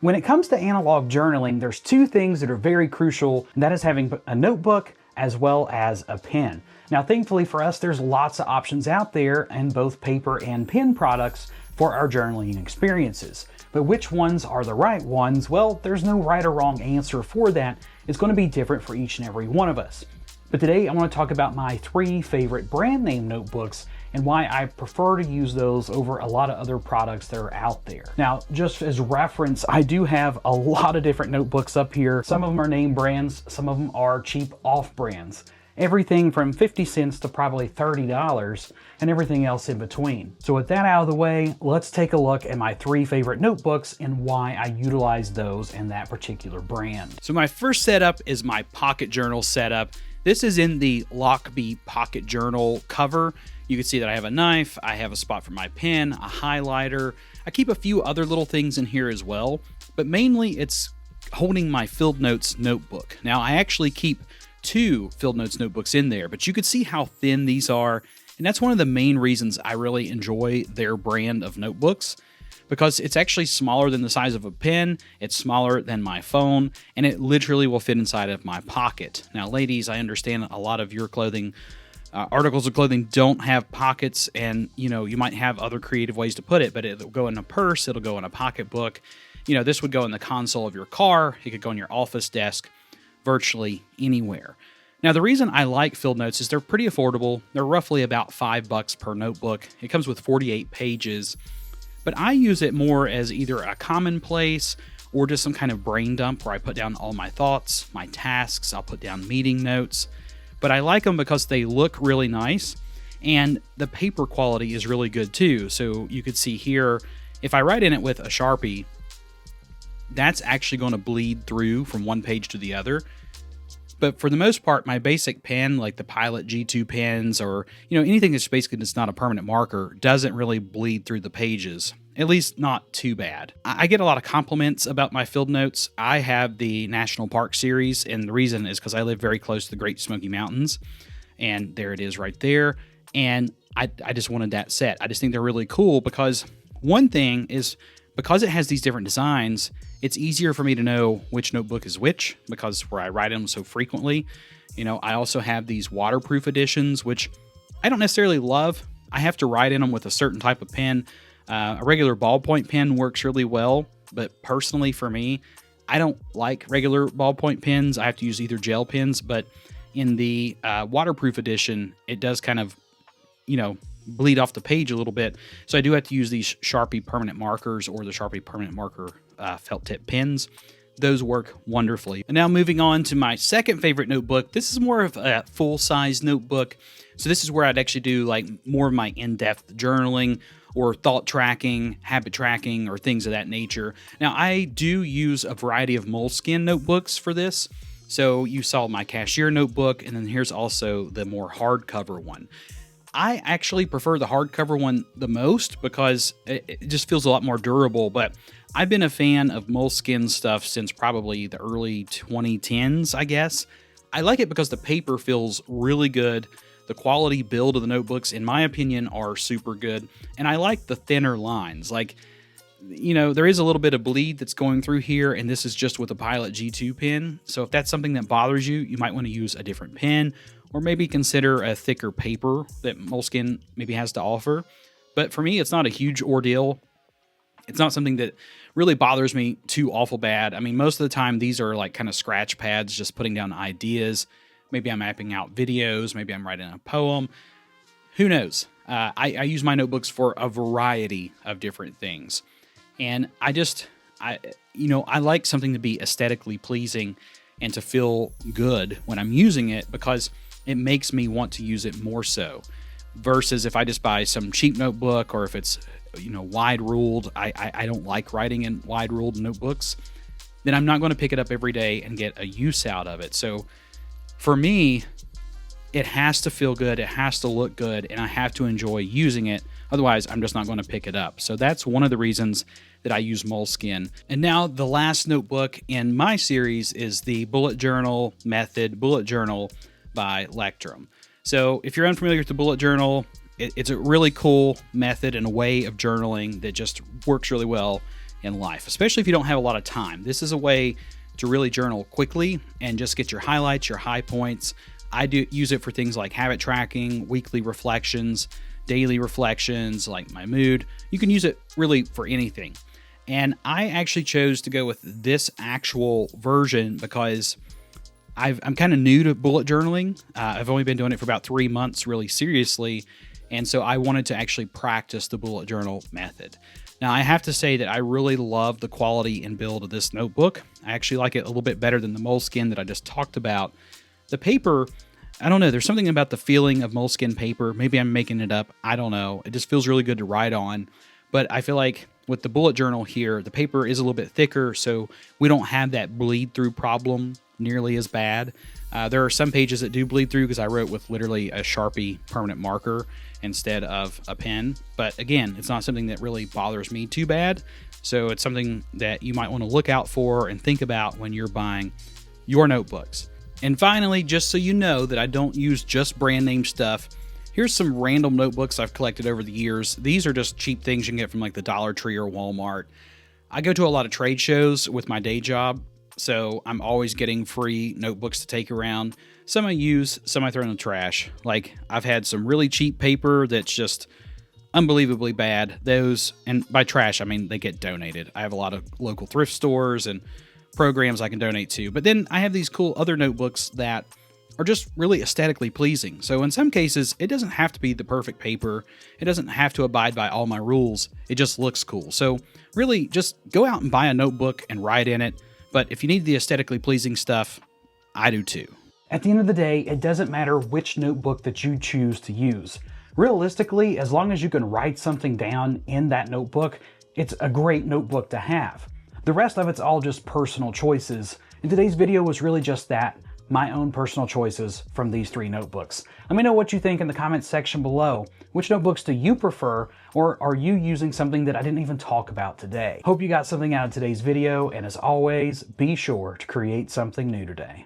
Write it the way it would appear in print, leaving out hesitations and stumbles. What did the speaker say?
When it comes to analog journaling, there's two things that are very crucial, and that is having a notebook as well as a pen. Now, thankfully for us, there's lots of options out there in both paper and pen products for our journaling experiences. But which ones are the right ones? Well, there's no right or wrong answer for that. It's going to be different for each and every one of us. But today I want to talk about my 3 favorite brand name notebooks and why I prefer to use those over a lot of other products that are out there. Now, just as reference, I do have a lot of different notebooks up here. Some of them are name brands, some of them are cheap off brands. Everything from 50 cents to probably $30 and everything else in between. So with that out of the way, let's take a look at my 3 favorite notebooks and why I utilize those in that particular brand. So my first setup is my pocket journal setup. This is in the LEUCHTTURM pocket journal cover. You can see that I have a knife, I have a spot for my pen, a highlighter. I keep a few other little things in here as well, but mainly it's holding my Field Notes notebook. Now I actually keep 2 Field Notes notebooks in there, but you can see how thin these are, and that's one of the main reasons I really enjoy their brand of notebooks, because it's actually smaller than the size of a pen, it's smaller than my phone, and it literally will fit inside of my pocket. Now ladies, I understand a lot of your clothing articles of clothing don't have pockets, and you might have other creative ways to put it, but it'll go in a purse, it'll go in a pocketbook. This would go in the console of your car, it could go on your office desk, virtually anywhere. Now the reason I like Field Notes is they're pretty affordable. They're roughly about $5 per notebook. It comes with 48 pages, but I use it more as either a commonplace or just some kind of brain dump where I put down all my thoughts, my tasks, I'll put down meeting notes. But I like them because they look really nice, and the paper quality is really good too. So you could see here, if I write in it with a Sharpie, that's actually going to bleed through from one page to the other. But for the most part, my basic pen, like the Pilot G2 pens, or anything that's basically just not a permanent marker, doesn't really bleed through the pages. At least not too bad. I get a lot of compliments about my Field Notes. I have the National Park series, and the reason is because I live very close to the Great Smoky Mountains, and there it is right there. And I just wanted that set. I just think they're really cool because one thing is, because it has these different designs, it's easier for me to know which notebook is which, because where I write them so frequently. I also have these waterproof editions, which I don't necessarily love. I have to write in them with a certain type of pen. A regular ballpoint pen works really well, but personally for me, I don't like regular ballpoint pens. I have to use either gel pens, but in the waterproof edition, it does kind of, bleed off the page a little bit. So I do have to use these Sharpie permanent markers or the Sharpie permanent marker felt tip pens. Those work wonderfully. And now moving on to my second favorite notebook. This is more of a full-size notebook. So this is where I'd actually do like more of my in-depth journaling or thought tracking, habit tracking, or things of that nature. Now, I do use a variety of Moleskine notebooks for this. So you saw my cashier notebook, and then here's also the more hardcover one. I actually prefer the hardcover one the most because it just feels a lot more durable, but I've been a fan of Moleskine stuff since probably the early 2010s, I guess. I like it because the paper feels really good. The quality build of the notebooks, in my opinion, are super good. And I like the thinner lines. Like, there is a little bit of bleed that's going through here, and this is just with a Pilot G2 pen. So if that's something that bothers you, you might want to use a different pen, or maybe consider a thicker paper that Moleskine maybe has to offer. But for me, it's not a huge ordeal. It's not something that really bothers me too awful bad. I mean, most of the time, these are like kind of scratch pads, just putting down ideas. Maybe I'm mapping out videos. Maybe I'm writing a poem. Who knows? I use my notebooks for a variety of different things. And I like something to be aesthetically pleasing and to feel good when I'm using it, because it makes me want to use it more so. Versus if I just buy some cheap notebook, or if it's wide ruled, I don't like writing in wide ruled notebooks, then I'm not going to pick it up every day and get a use out of it. So for me, it has to feel good, it has to look good, and I have to enjoy using it. Otherwise, I'm just not going to pick it up. So that's one of the reasons that I use Moleskine. And now the last notebook in my series is the Bullet Journal Method Bullet Journal by LEUCHTTURM. So if you're unfamiliar with the bullet journal, it's a really cool method and a way of journaling that just works really well. in life, especially if you don't have a lot of time. This is a way to really journal quickly and just get your highlights, your high points. I do use it for things like habit tracking, weekly reflections, daily reflections, like my mood. You can use it really for anything. And I actually chose to go with this actual version because I'm kind of new to bullet journaling. I've only been doing it for about 3 months really seriously. And so I wanted to actually practice the bullet journal method. Now, I have to say that I really love the quality and build of this notebook. I actually like it a little bit better than the Moleskine that I just talked about. The paper, I don't know, there's something about the feeling of Moleskine paper. Maybe I'm making it up. I don't know. It just feels really good to write on. But I feel like with the bullet journal here, the paper is a little bit thicker, so we don't have that bleed through problem nearly as bad. There are some pages that do bleed through because I wrote with literally a Sharpie permanent marker instead of a pen. But again, it's not something that really bothers me too bad. So it's something that you might want to look out for and think about when you're buying your notebooks. And finally, just so you know that I don't use just brand name stuff, here's some random notebooks I've collected over the years. These are just cheap things you can get from like the Dollar Tree or Walmart. I go to a lot of trade shows with my day job, so I'm always getting free notebooks to take around. Some I use, some I throw in the trash. Like, I've had some really cheap paper that's just unbelievably bad. Those, and by trash, I mean they get donated. I have a lot of local thrift stores and programs I can donate to. But then I have these cool other notebooks that are just really aesthetically pleasing. So in some cases, it doesn't have to be the perfect paper. It doesn't have to abide by all my rules. It just looks cool. So really, just go out and buy a notebook and write in it. But if you need the aesthetically pleasing stuff, I do too. At the end of the day, it doesn't matter which notebook that you choose to use. Realistically, as long as you can write something down in that notebook, it's a great notebook to have. The rest of it's all just personal choices, and today's video was really just that, my own personal choices from these 3 notebooks. Let me know what you think in the comments section below. Which notebooks do you prefer, or are you using something that I didn't even talk about today? Hope you got something out of today's video, and as always, be sure to create something new today.